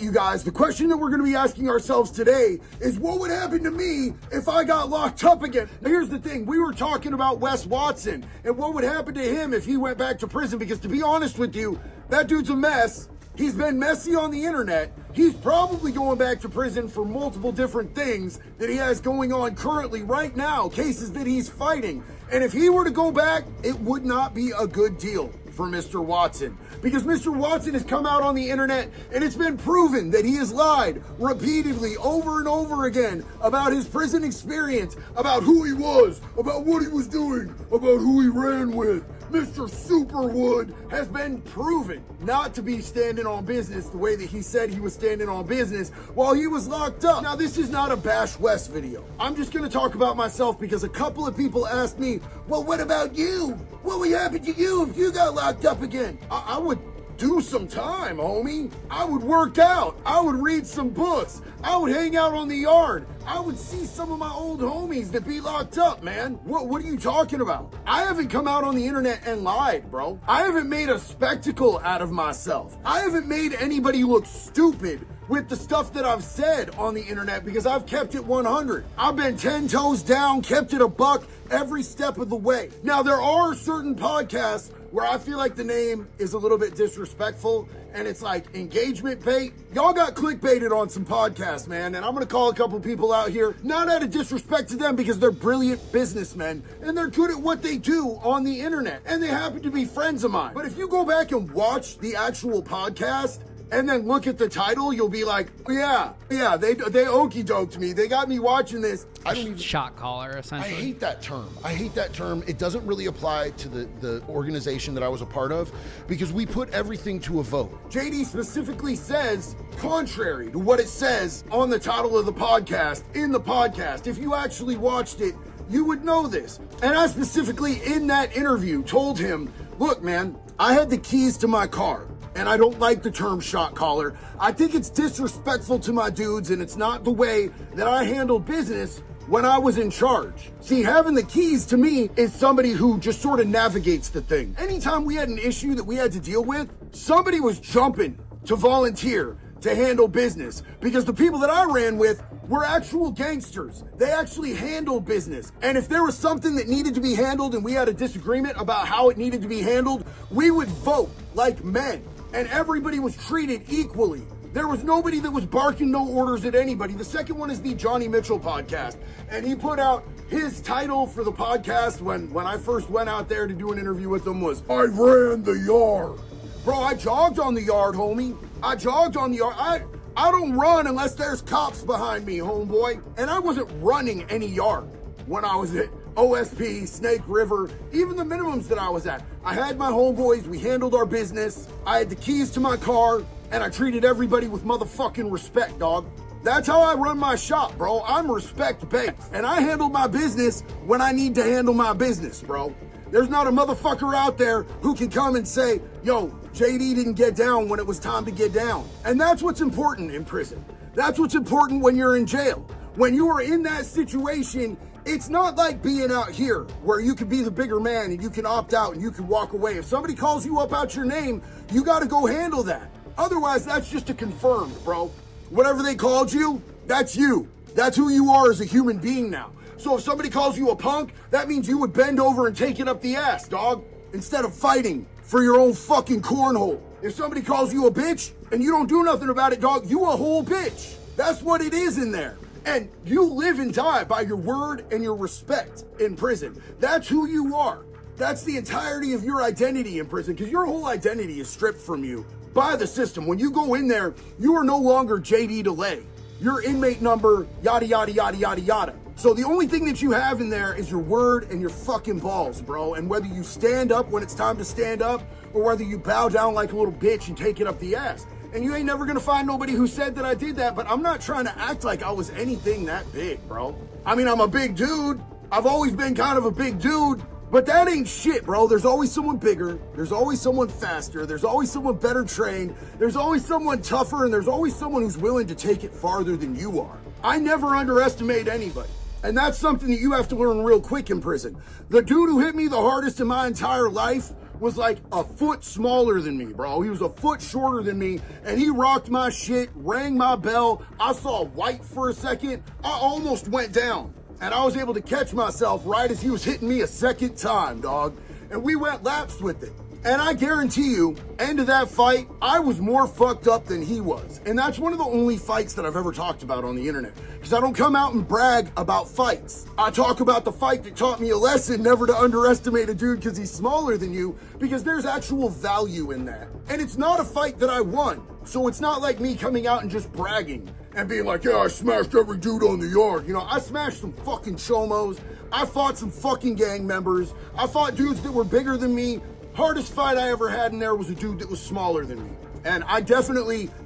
you guys, the question that we're going to be asking ourselves today is what would happen to me if I got locked up again? Now, here's the thing. We were talking about Wes Watson and what would happen to him if he went back to prison, because to be honest with you, that dude's a mess. He's been messy on the internet. He's probably going back to prison for multiple different things that he has going on currently right now, cases that he's fighting. And if he were to go back, it would not be a good deal for Mr. Watson, because Mr. Watson has come out on the internet and it's been proven that he has lied repeatedly over and over again about his prison experience, about who he was, about what he was doing, about who he ran with. Mr. Superwood has been proven not to be standing on business the way that he said he was standing on business while he was locked up. Now, this is not a Bash West video. I'm just going to talk about myself because a couple of people asked me, well, what about you? What would happen to you if you got locked up again? I would do some time, homie. I would work out. I would read some books. I would hang out on the yard. I would see some of my old homies that be locked up, man. What are you talking about? I haven't come out on the internet and lied, bro. I haven't made a spectacle out of myself. I haven't made anybody look stupid with the stuff that I've said on the internet, because I've kept it 100. I've been 10 toes down, kept it a buck every step of the way. Now, there are certain podcasts where I feel like the name is a little bit disrespectful and it's like engagement bait. Y'all got clickbaited on some podcasts, man, and I'm gonna call a couple people out here, not out of disrespect to them, because they're brilliant businessmen and they're good at what they do on the internet and they happen to be friends of mine. But if you go back and watch the actual podcast and then look at the title, you'll be like, yeah, they okie doked me. They got me watching this. I don't even, shot caller, essentially. I hate that term. It doesn't really apply to the organization that I was a part of, because we put everything to a vote. JD specifically says, contrary to what it says on the title of the podcast, in the podcast, if you actually watched it, you would know this. And I specifically, in that interview, told him, look, man, I had the keys to my car. And I don't like the term shot caller. I think it's disrespectful to my dudes, and it's not the way that I handled business when I was in charge. See, having the keys to me is somebody who just sort of navigates the thing. Anytime we had an issue that we had to deal with, somebody was jumping to volunteer to handle business, because the people that I ran with were actual gangsters. They actually handled business. And if there was something that needed to be handled and we had a disagreement about how it needed to be handled, we would vote like men. And everybody was treated equally. There was nobody that was barking no orders at anybody. The second one is the Johnny Mitchell podcast. And he put out his title for the podcast when I first went out there to do an interview with him was, I ran the yard. Bro, I jogged on the yard, homie. I jogged on the yard. I don't run unless there's cops behind me, homeboy. And I wasn't running any yard when I was at OSP, Snake River, even the minimums that I was at. I had my homeboys, we handled our business, I had the keys to my car, and I treated everybody with motherfucking respect, dog. That's how I run my shop, bro. I'm respect-based, and I handle my business when I need to handle my business, bro. There's not a motherfucker out there who can come and say, yo, JD didn't get down when it was time to get down. And that's what's important in prison. That's what's important when you're in jail. When you are in that situation, it's not like being out here where you can be the bigger man and you can opt out and you can walk away. If somebody calls you up out your name, you got to go handle that. Otherwise, that's just a confirmed, bro. Whatever they called you, that's you. That's who you are as a human being now. So if somebody calls you a punk, that means you would bend over and take it up the ass, dog, instead of fighting for your own fucking cornhole. If somebody calls you a bitch and you don't do nothing about it, dog, you a whole bitch. That's what it is in there. And you live and die by your word and your respect in prison. That's who you are. That's the entirety of your identity in prison, because your whole identity is stripped from you by the system. When you go in there, you are no longer JD DeLay. Your inmate number, yada, yada, yada, yada, yada. So the only thing that you have in there is your word and your fucking balls, bro. And whether you stand up when it's time to stand up, or whether you bow down like a little bitch and take it up the ass. And you ain't never gonna find nobody who said that I did that, but I'm not trying to act like I was anything that big, bro. I mean, I'm a big dude. I've always been kind of a big dude, but that ain't shit, bro. There's always someone bigger. There's always someone faster. There's always someone better trained. There's always someone tougher, and there's always someone who's willing to take it farther than you are. I never underestimate anybody. And that's something that you have to learn real quick in prison. The dude who hit me the hardest in my entire life was like a foot smaller than me, bro. He was a foot shorter than me, and he rocked my shit, rang my bell. I saw white for a second. I almost went down, and I was able to catch myself right as he was hitting me a second time, dog. And we went laps with it. And I guarantee you, end of that fight, I was more fucked up than he was. And that's one of the only fights that I've ever talked about on the internet. Because I don't come out and brag about fights. I talk about the fight that taught me a lesson never to underestimate a dude because he's smaller than you, because there's actual value in that. And it's not a fight that I won. So it's not like me coming out and just bragging and being like, yeah, I smashed every dude on the yard. You know, I smashed some fucking chomos. I fought some fucking gang members. I fought dudes that were bigger than me. Hardest fight I ever had in there was a dude that was smaller than me. And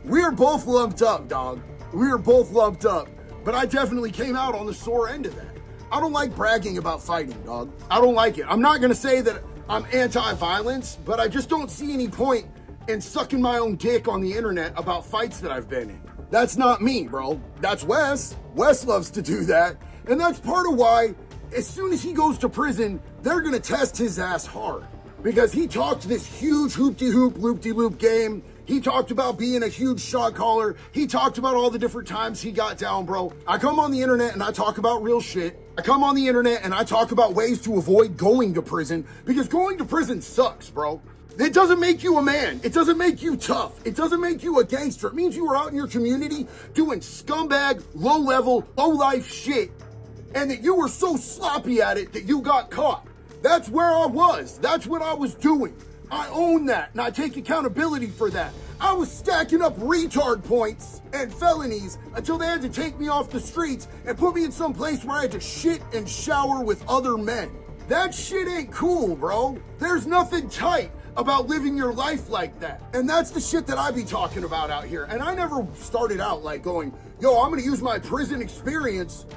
we were both lumped up, dog. We were both lumped up. But I definitely came out on the sore end of that. I don't like bragging about fighting, dog. I don't like it. I'm not gonna say that I'm anti-violence, but I just don't see any point in sucking my own dick on the internet about fights that I've been in. That's not me, bro. That's Wes. Wes loves to do that. And that's part of why, as soon as he goes to prison, they're gonna test his ass hard. Because he talked this huge hoop-de-hoop, loop-de-loop game. He talked about being a huge shot caller. He talked about all the different times he got down, bro. I come on the internet and I talk about real shit. I come on the internet and I talk about ways to avoid going to prison, because going to prison sucks, bro. It doesn't make you a man. It doesn't make you tough. It doesn't make you a gangster. It means you were out in your community doing scumbag, low-level, low-life shit, and that you were so sloppy at it that you got caught. That's where I was. That's what I was doing. I own that, and I take accountability for that. I was stacking up retard points and felonies until they had to take me off the streets and put me in some place where I had to shit and shower with other men. That shit ain't cool, bro. There's nothing tight about living your life like that. And that's the shit that I be talking about out here. And I never started out like going, yo, I'm gonna use my prison experience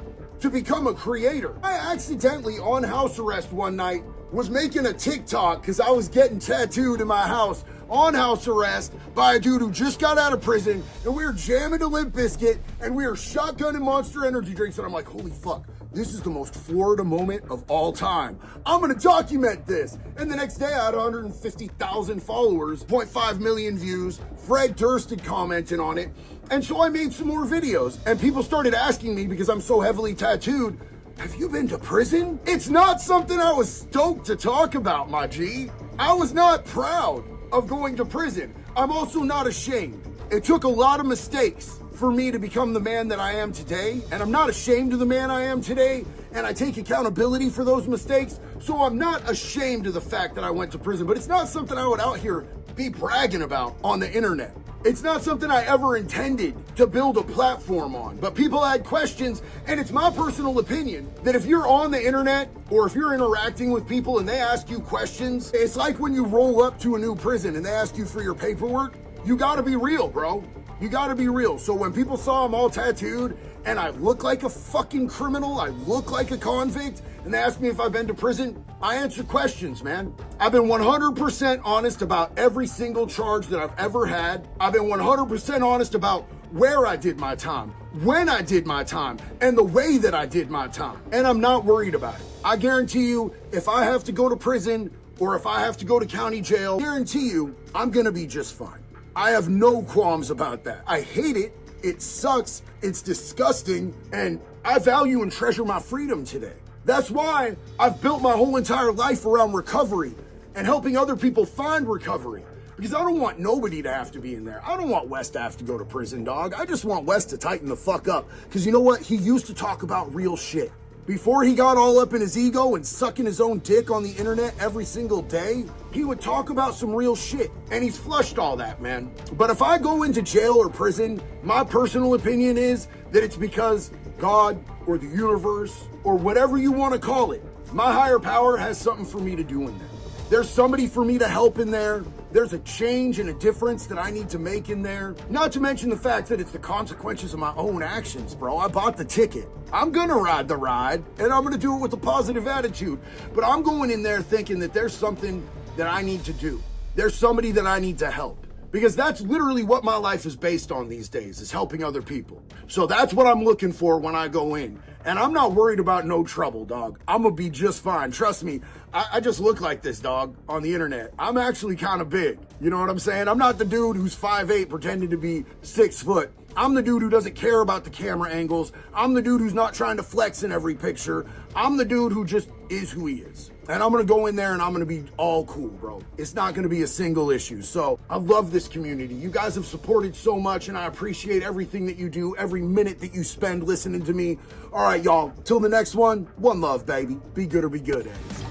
to become a creator. I accidentally, on house arrest one night, was making a TikTok because I was getting tattooed in my house on house arrest by a dude who just got out of prison, and we were jamming to Limp Bizkit, and we were shotgunning Monster Energy drinks, and I'm like, holy fuck, this is the most Florida moment of all time. I'm gonna document this. And the next day I had 150,000 followers, 0.5 million views, Fred Durst had commented on it. And so I made some more videos, and people started asking me, because I'm so heavily tattooed, have you been to prison? It's not something I was stoked to talk about, my G. I was not proud of going to prison. I'm also not ashamed. It took a lot of mistakes for me to become the man that I am today, and I'm not ashamed of the man I am today, and I take accountability for those mistakes, so I'm not ashamed of the fact that I went to prison, but it's not something I would out here be bragging about on the internet. It's not something I ever intended to build a platform on, but people had questions, and it's my personal opinion that if you're on the internet or if you're interacting with people and they ask you questions, it's like when you roll up to a new prison and they ask you for your paperwork. You gotta be real, bro. You gotta be real. So when people saw I'm all tattooed and I look like a fucking criminal, I look like a convict, and they ask me if I've been to prison, I answer questions, man. I've been 100% honest about every single charge that I've ever had. I've been 100% honest about where I did my time, when I did my time, and the way that I did my time. And I'm not worried about it. I guarantee you, if I have to go to prison or if I have to go to county jail, I guarantee you, I'm gonna be just fine. I have no qualms about that. I hate it. It sucks. It's disgusting. And I value and treasure my freedom today. That's why I've built my whole entire life around recovery and helping other people find recovery. Because I don't want nobody to have to be in there. I don't want Wes to have to go to prison, dog. I just want Wes to tighten the fuck up. Because you know what? He used to talk about real shit. Before he got all up in his ego and sucking his own dick on the internet every single day, he would talk about some real shit. And he's flushed all that, man. But if I go into jail or prison, my personal opinion is that it's because God or the universe or whatever you want to call it, my higher power has something for me to do in there. There's somebody for me to help in there. There's a change and a difference that I need to make in there. Not to mention the fact that it's the consequences of my own actions, bro. I bought the ticket. I'm gonna ride the ride, and I'm gonna do it with a positive attitude. But I'm going in there thinking that there's something that I need to do. There's somebody that I need to help. because that's literally what my life is based on these days, is helping other people. So that's what I'm looking for when I go in. And I'm not worried about no trouble, dog. I'm gonna be just fine. Trust me, I just look like this, dog, on the internet. I'm actually kind of big. You know what I'm saying? I'm not the dude who's 5'8", pretending to be 6 foot. I'm the dude who doesn't care about the camera angles. I'm the dude who's not trying to flex in every picture. I'm the dude who just is who he is. And I'm gonna go in there and I'm gonna be all cool, bro. It's not gonna be a single issue. So I love this community. You guys have supported so much, and I appreciate everything that you do, every minute that you spend listening to me. All right, y'all, till the next one love, baby. Be good or be good, Eddie.